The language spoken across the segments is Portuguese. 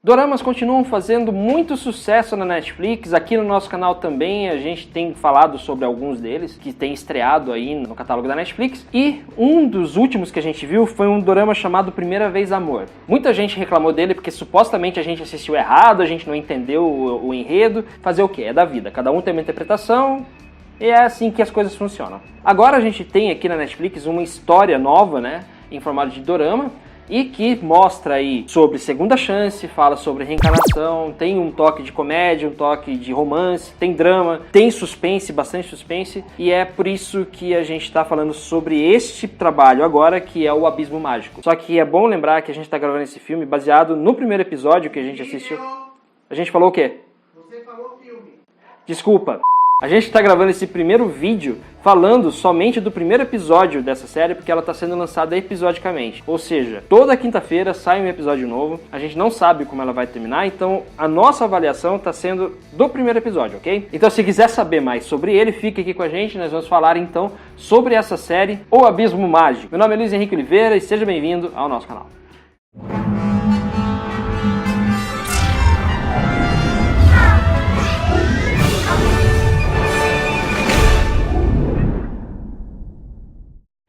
Doramas continuam fazendo muito sucesso na Netflix, aqui no nosso canal também a gente tem falado sobre alguns deles, que tem estreado aí no catálogo da Netflix, e um dos últimos que a gente viu foi um dorama chamado Primeira Vez Amor. Muita gente reclamou dele porque supostamente a gente assistiu errado, a gente não entendeu o enredo, fazer o quê? É da vida, cada um tem uma interpretação, e é assim que as coisas funcionam. Agora a gente tem aqui na Netflix uma história nova, né, em formato de dorama, e que mostra aí sobre segunda chance, fala sobre reencarnação, tem um toque de comédia, um toque de romance, tem drama, tem suspense, bastante suspense, e é por isso que a gente está falando sobre este trabalho agora, que é o Abismo Mágico. Só que é bom lembrar que a gente está gravando esse filme baseado no primeiro episódio que a gente assistiu. A gente falou o quê? Você falou filme. Desculpa. A gente está gravando esse primeiro vídeo falando somente do primeiro episódio dessa série, porque ela está sendo lançada episodicamente. Ou seja, toda quinta-feira sai um episódio novo, a gente não sabe como ela vai terminar, então a nossa avaliação está sendo do primeiro episódio, ok? Então se quiser saber mais sobre ele, fique aqui com a gente, nós vamos falar então sobre essa série, O Abismo Mágico. Meu nome é Luiz Henrique Oliveira e seja bem-vindo ao nosso canal.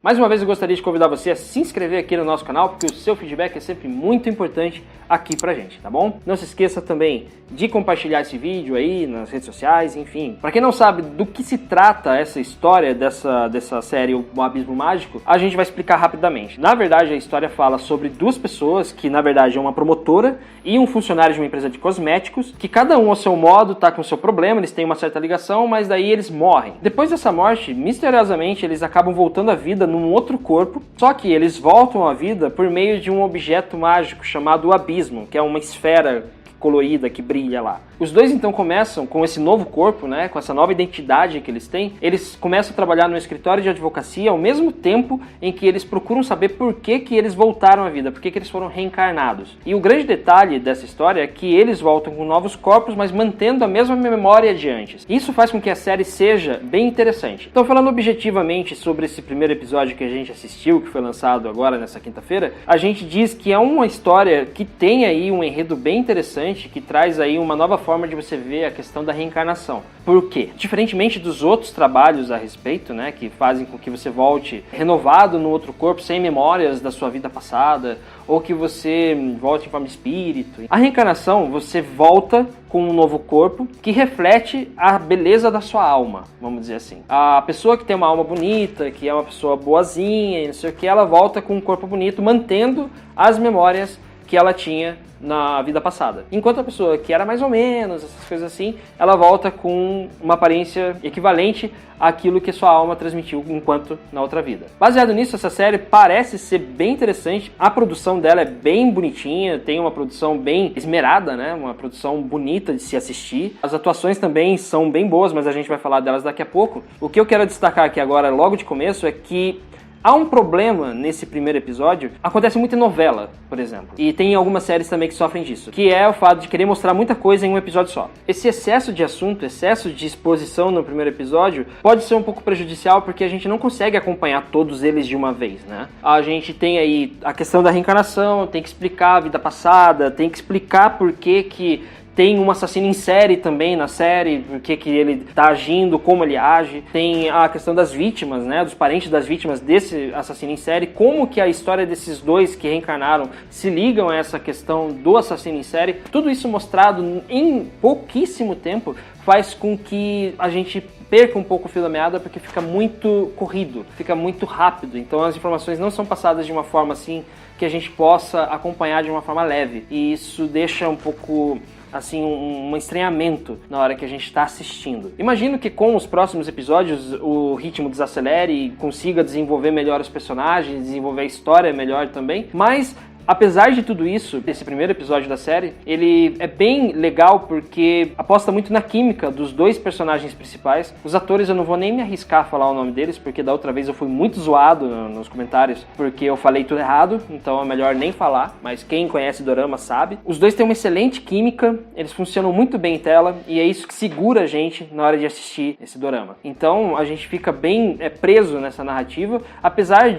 Mais uma vez eu gostaria de convidar você a se inscrever aqui no nosso canal, porque o seu feedback é sempre muito importante aqui pra gente, tá bom? Não se esqueça também de compartilhar esse vídeo aí nas redes sociais, enfim. Pra quem não sabe do que se trata essa história dessa série O Abismo Mágico, a gente vai explicar rapidamente. Na verdade, a história fala sobre duas pessoas, que na verdade é uma promotora e um funcionário de uma empresa de cosméticos, que cada um ao seu modo tá com o seu problema, eles têm uma certa ligação, mas daí eles morrem. Depois dessa morte, misteriosamente, eles acabam voltando à vida num outro corpo, só que eles voltam à vida por meio de um objeto mágico chamado Abismo, que é uma esfera colorida que brilha lá. Os dois então começam com esse novo corpo, né, com essa nova identidade que eles têm, eles começam a trabalhar no escritório de advocacia ao mesmo tempo em que eles procuram saber por que eles voltaram à vida, por que eles foram reencarnados. E o grande detalhe dessa história é que eles voltam com novos corpos, mas mantendo a mesma memória de antes. Isso faz com que a série seja bem interessante. Então, falando objetivamente sobre esse primeiro episódio que a gente assistiu, que foi lançado agora nessa quinta-feira, a gente diz que é uma história que tem aí um enredo bem interessante, que traz aí uma nova forma de você ver a questão da reencarnação. Por quê? Diferentemente dos outros trabalhos a respeito, né, que fazem com que você volte renovado no outro corpo, sem memórias da sua vida passada, ou que você volte em forma de espírito. A reencarnação, você volta com um novo corpo que reflete a beleza da sua alma, vamos dizer assim. A pessoa que tem uma alma bonita, que é uma pessoa boazinha e não sei o que, ela volta com um corpo bonito, mantendo as memórias que ela tinha na vida passada. Enquanto a pessoa que era mais ou menos, essas coisas assim, ela volta com uma aparência equivalente àquilo que sua alma transmitiu enquanto na outra vida. Baseado nisso, essa série parece ser bem interessante. A produção dela é bem bonitinha, tem uma produção bem esmerada, né? Uma produção bonita de se assistir. As atuações também são bem boas, mas a gente vai falar delas daqui a pouco. O que eu quero destacar aqui agora, logo de começo, é que há um problema nesse primeiro episódio, acontece muito em novela, por exemplo, e tem algumas séries também que sofrem disso, que é o fato de querer mostrar muita coisa em um episódio só. Esse excesso de assunto, excesso de exposição no primeiro episódio, pode ser um pouco prejudicial porque a gente não consegue acompanhar todos eles de uma vez, né? A gente tem aí a questão da reencarnação, tem que explicar a vida passada, tem que explicar por que tem um assassino em série também na série, porque que ele tá agindo, como ele age. Tem a questão das vítimas, né, dos parentes das vítimas desse assassino em série, como que a história desses dois que reencarnaram se ligam a essa questão do assassino em série. Tudo isso mostrado em pouquíssimo tempo faz com que a gente perca um pouco o fio da meada, porque fica muito corrido, fica muito rápido. Então as informações não são passadas de uma forma assim que a gente possa acompanhar de uma forma leve. E isso deixa um pouco assim, um estranhamento na hora que a gente está assistindo. Imagino que com os próximos episódios o ritmo desacelere e consiga desenvolver melhor os personagens, desenvolver a história melhor também, mas apesar de tudo isso, desse primeiro episódio da série, ele é bem legal porque aposta muito na química dos dois personagens principais. Os atores eu não vou nem me arriscar a falar o nome deles, porque da outra vez eu fui muito zoado nos comentários, porque eu falei tudo errado, então é melhor nem falar, mas quem conhece Dorama sabe. Os dois têm uma excelente química, eles funcionam muito bem em tela, e é isso que segura a gente na hora de assistir esse Dorama. Então a gente fica bem preso nessa narrativa, apesar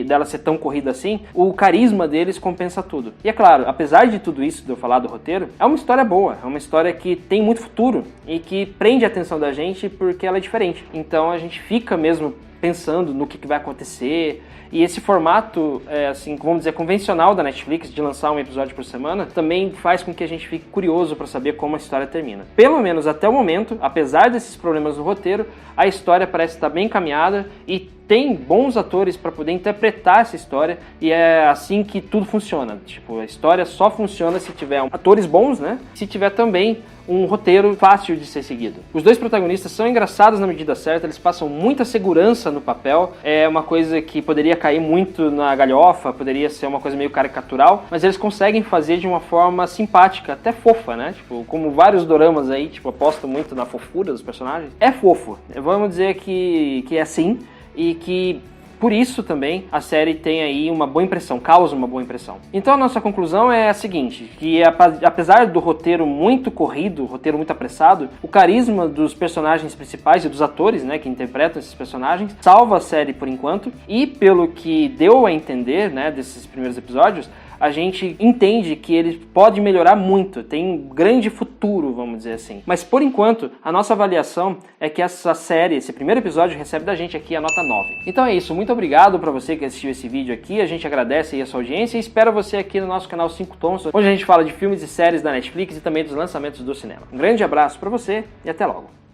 dela ser tão corrida assim, o carisma deles compensa tudo. E é claro, apesar de tudo isso de eu falar do roteiro, é uma história boa, é uma história que tem muito futuro e que prende a atenção da gente porque ela é diferente. Então a gente fica mesmo pensando no que vai acontecer. E esse formato, assim, vamos dizer, convencional da Netflix, de lançar um episódio por semana, também faz com que a gente fique curioso para saber como a história termina. Pelo menos até o momento, apesar desses problemas no roteiro, a história parece estar bem encaminhada e tem bons atores para poder interpretar essa história, e é assim que tudo funciona. Tipo, a história só funciona se tiver atores bons, né? Se tiver também um roteiro fácil de ser seguido. Os dois protagonistas são engraçados na medida certa, eles passam muita segurança no papel, é uma coisa que poderia cair muito na galhofa, poderia ser uma coisa meio caricatural, mas eles conseguem fazer de uma forma simpática, até fofa, né? Tipo, como vários doramas aí, tipo, apostam muito na fofura dos personagens. É fofo, vamos dizer que é assim, e que por isso também a série tem aí uma boa impressão, causa uma boa impressão. Então a nossa conclusão é a seguinte, que apesar do roteiro muito corrido, roteiro muito apressado, o carisma dos personagens principais e dos atores, né, que interpretam esses personagens, salva a série por enquanto, e pelo que deu a entender, né, desses primeiros episódios, a gente entende que ele pode melhorar muito, tem um grande futuro, vamos dizer assim. Mas por enquanto, a nossa avaliação é que essa série, esse primeiro episódio, recebe da gente aqui a nota 9. Então é isso, muito obrigado para você que assistiu esse vídeo aqui, a gente agradece aí a sua audiência e espera você aqui no nosso canal 5 Tons, onde a gente fala de filmes e séries da Netflix e também dos lançamentos do cinema. Um grande abraço para você e até logo!